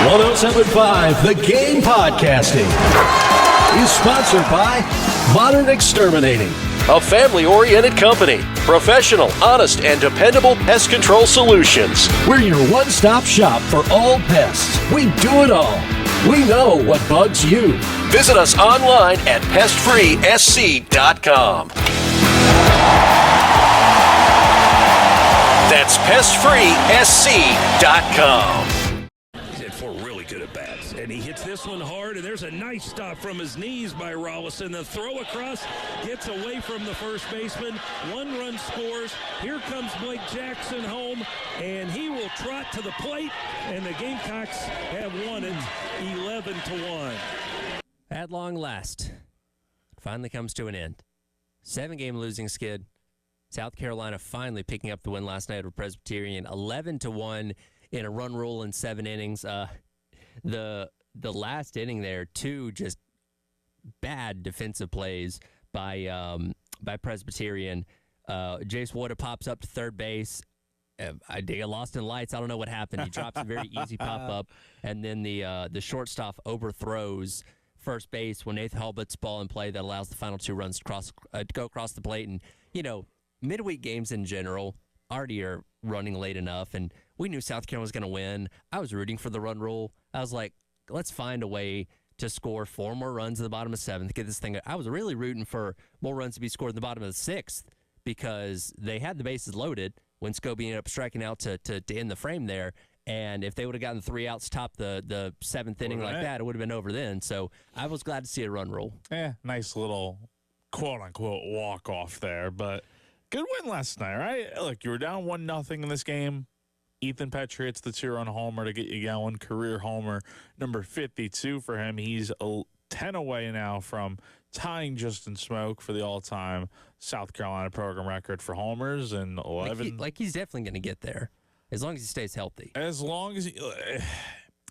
107.5 The Game Podcasting is sponsored by Modern Exterminating, a family-oriented company. Professional, honest, and dependable pest control solutions. We're your one-stop shop for all pests. We do it all. We know what bugs you. Visit us online at pestfreesc.com. That's pestfreesc.com. And he hits this one hard, and there's a nice stop from his knees by Rollison. The throw across gets away from the first baseman. One run scores. Here comes Blake Jackson home, and he will trot to the plate, and the Gamecocks have won it 11-1. At long last, it finally comes to an end. 7-game losing skid. South Carolina finally picking up the win last night over Presbyterian, 11-1 in a run rule in 7 innings. The last inning there, 2 just bad defensive plays by Presbyterian. Jace Wood pops up to third base. I get lost in lights. I don't know what happened. He drops a very easy pop up, and then the shortstop overthrows first base when Nathan Hallbutt's ball in play that allows the final 2 runs to go across the plate. And midweek games in general already are running late enough, and we knew South Carolina was going to win. I was rooting for the run rule. I was like, let's find a way to score 4 more runs in the bottom of 7th, get this thing. I was really rooting for more runs to be scored in the bottom of the 6th because they had the bases loaded when Scobie ended up striking out to end the frame there. And if they would have gotten 3 outs top the 7th inning like that, it would have been over then. So I was glad to see a run rule. Nice little quote-unquote walk-off there. But good win last night, right? Look, you were down 1-0 in this game. Ethan Petrie hits the 2-run homer to get you going. Career homer number 52 for him. He's 10 away now from tying Justin Smoke for the all-time South Carolina program record for homers, and 11. He's definitely going to get there as long as he stays healthy. As long as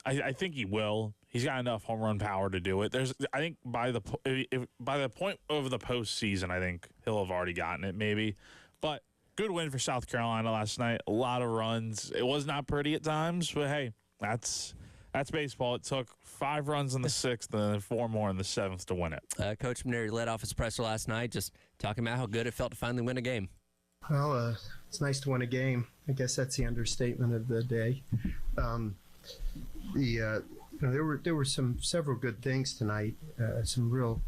I think he will. He's got enough home run power to do it. I think by the point of the postseason, I think he'll have already gotten it, maybe. But good win for South Carolina last night. A lot of runs. It was not pretty at times, but hey, that's baseball. It took 5 runs in the 6th and then 4 more in the 7th to win it. Coach Maneri led off his presser last night, just talking about how good it felt to finally win a game. Well, it's nice to win a game. I guess that's the understatement of the day. There were several good things tonight. Some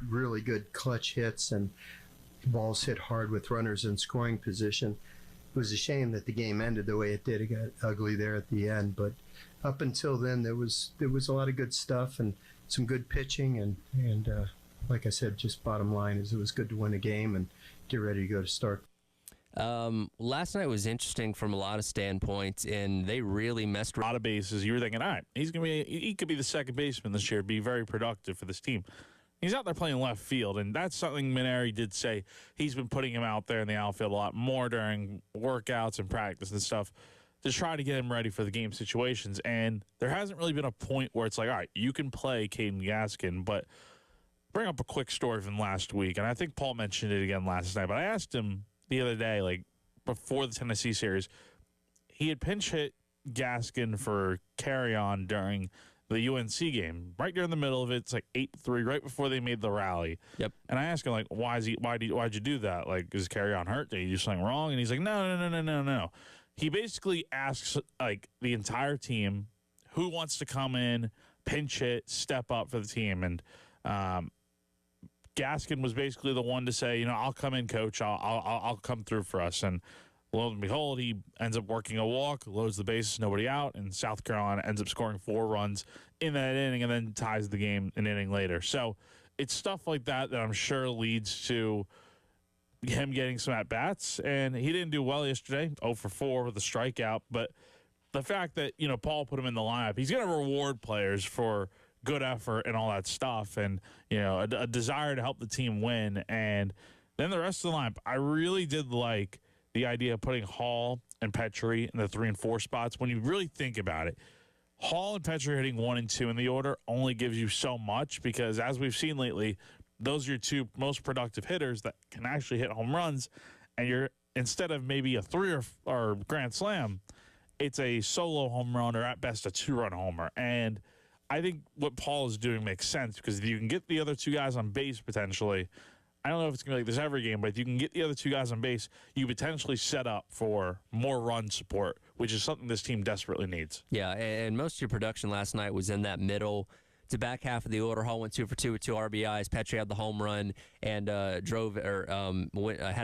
really good clutch hits and balls hit hard with runners in scoring position. It was a shame that the game ended the way it did. It got ugly there at the end, but up until then there was a lot of good stuff and some good pitching and like I said, just bottom line is it was good to win a game and get ready to go to start. Last night was interesting from a lot of standpoints, and they really messed a lot of bases. You were thinking, all right, he could be the second baseman this year, be very productive for this team. He's out there playing left field, and that's something Maneri did say. He's been putting him out there in the outfield a lot more during workouts and practice and stuff to try to get him ready for the game situations. And there hasn't really been a point where it's like, all right, you can play Caden Gaskin, but bring up a quick story from last week, and I think Paul mentioned it again last night, but I asked him the other day, like before the Tennessee series, he had pinch hit Gaskin for carry-on during the UNC game, right during the middle of it. It's like 8-3, right before they made the rally. Yep. And I asked him, like, why'd you do that? Like, is carry on hurt? Did he do something wrong? And he's like, no. He basically asks, like, the entire team who wants to come in, pinch hit, step up for the team. And Gaskin was basically the one to say, I'll come in, coach. I'll come through for us. And lo and behold, he ends up working a walk, loads the bases, nobody out, and South Carolina ends up scoring 4 runs in that inning and then ties the game an inning later. So it's stuff like that I'm sure leads to him getting some at-bats. And he didn't do well yesterday, 0 for 4 with a strikeout. But the fact that, Paul put him in the lineup, he's going to reward players for good effort and all that stuff and, a desire to help the team win. And then the rest of the lineup, I really did like the idea of putting Hall and Petrie in the 3 and 4 spots. When you really think about it, Hall and Petrie hitting 1 and 2 in the order only gives you so much because, as we've seen lately, those are your 2 most productive hitters that can actually hit home runs. And you're instead of maybe a 3 or grand slam, it's a solo home run or at best a 2-run homer. And I think what Paul is doing makes sense because if you can get the other 2 guys on base potentially, I don't know if it's going to be like this every game, but if you can get the other 2 guys on base, you potentially set up for more run support, which is something this team desperately needs. Yeah, and most of your production last night was in that middle to back half of the order. Hall went 2 for 2 with 2 RBIs. Petrie had the home run and had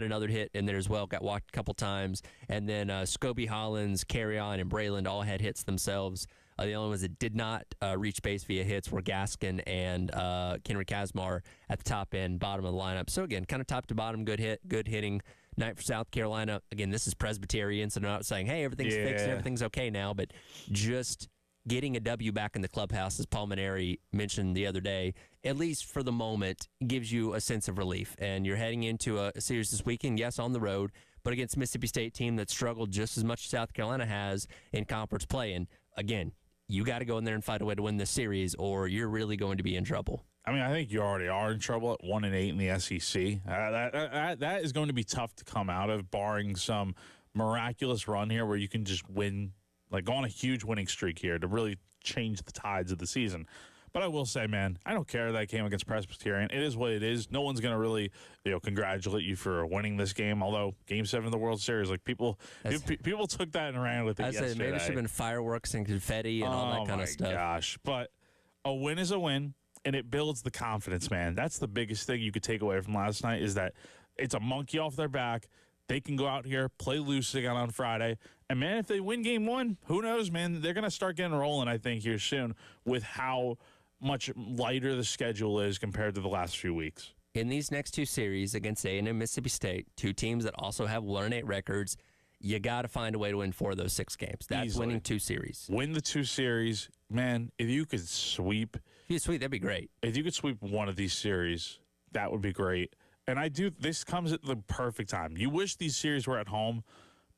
another hit in there as well. Got walked a couple times. And then Scobie Hollins, Carry On, and Braylon all had hits themselves. The only ones that did not reach base via hits were Gaskin and Kenry Kazmar at the top end, bottom of the lineup. So, again, kind of top to bottom, good hitting night for South Carolina. Again, this is Presbyterian, so they're not saying, hey, everything's fixed and everything's okay now, but just getting a W back in the clubhouse, as Paul Maneri mentioned the other day, at least for the moment, gives you a sense of relief. And you're heading into a series this weekend, yes, on the road, but against a Mississippi State team that struggled just as much as South Carolina has in conference play. And, again, you got to go in there and find a way to win this series, or you're really going to be in trouble. I mean, I think you already are in trouble at 1-8 in the SEC. That is going to be tough to come out of, barring some miraculous run here where you can just win, like go on a huge winning streak here to really change the tides of the season. But I will say, man, I don't care that I came against Presbyterian. It is what it is. No one's going to really, congratulate you for winning this game. Although Game 7 of the World Series, like people took that and ran with it yesterday. Maybe it should have been fireworks and confetti and all that kind of stuff. Oh my gosh! But a win is a win, and it builds the confidence, man. That's the biggest thing you could take away from last night is that it's a monkey off their back. They can go out here, play loose again on Friday. And, man, if they win Game 1, who knows, man? They're going to start getting rolling, I think, here soon with how much lighter the schedule is compared to the last few weeks. In these next 2 series against A&M and Mississippi State, 2 teams that also have 1-8 records, you got to find a way to win 4 of those 6 games. That's easily. Winning 2 series. Win the 2 series. Man, if you could sweep. If you sweep, that'd be great. If you could sweep one of these series, that would be great. And this comes at the perfect time. You wish these series were at home,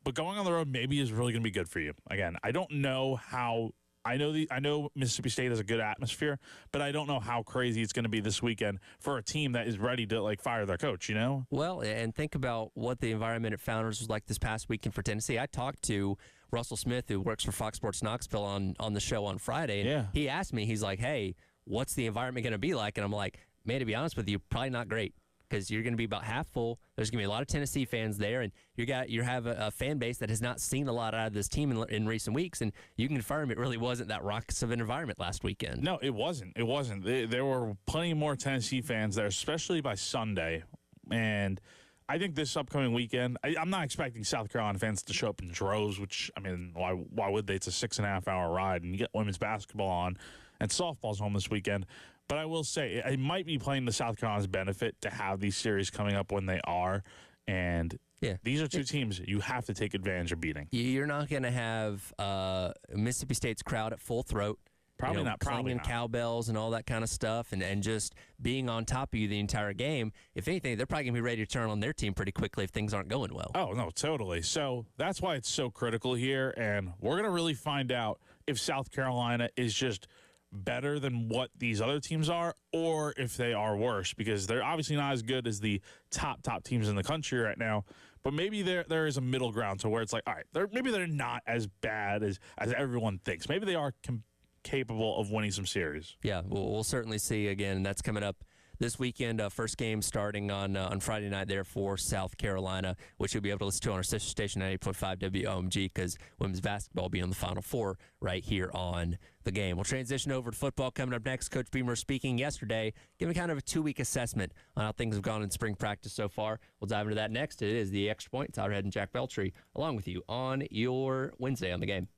but going on the road maybe is really going to be good for you. Again, I don't know how. I know Mississippi State has a good atmosphere, but I don't know how crazy it's going to be this weekend for a team that is ready to fire their coach, Well, and think about what the environment at Founders was like this past weekend for Tennessee. I talked to Russell Smith, who works for Fox Sports Knoxville on the show on Friday, and he asked me, he's like, hey, what's the environment going to be like? And I'm like, man, to be honest with you, probably not great. Because you're going to be about half full. There's going to be a lot of Tennessee fans there, and you have a fan base that has not seen a lot out of this team in recent weeks, and you can confirm it really wasn't that raucous of an environment last weekend. No, it wasn't. It wasn't. There were plenty more Tennessee fans there, especially by Sunday. And I think this upcoming weekend, I'm not expecting South Carolina fans to show up in droves, which, I mean, why would they? It's a 6.5-hour ride, and you get women's basketball on, and softball's home this weekend. But I will say, it might be playing to South Carolina's benefit to have these series coming up when they are. And these are 2 teams you have to take advantage of beating. You're not going to have Mississippi State's crowd at full throat. Probably not. Clanging cowbells and all that kind of stuff and just being on top of you the entire game. If anything, they're probably going to be ready to turn on their team pretty quickly if things aren't going well. Oh, no, totally. So that's why it's so critical here. And we're going to really find out if South Carolina is just better than what these other teams are or if they are worse, because they're obviously not as good as the top teams in the country right now, but maybe there is a middle ground to where it's like, all right, maybe they're not as bad as everyone thinks. Maybe they are capable of winning some series. Yeah, we'll certainly see. Again, that's coming up this weekend. First game starting on Friday night there for South Carolina, which you'll be able to listen to on our sister station at 8.5 WOMG, because women's basketball will be on the Final Four right here on the game. We'll transition over to football coming up next. Coach Beamer speaking yesterday, giving kind of a 2-week assessment on how things have gone in spring practice so far. We'll dive into that next. It is the Extra Point. Tyler Head and Jack Beltry along with you on your Wednesday on the game.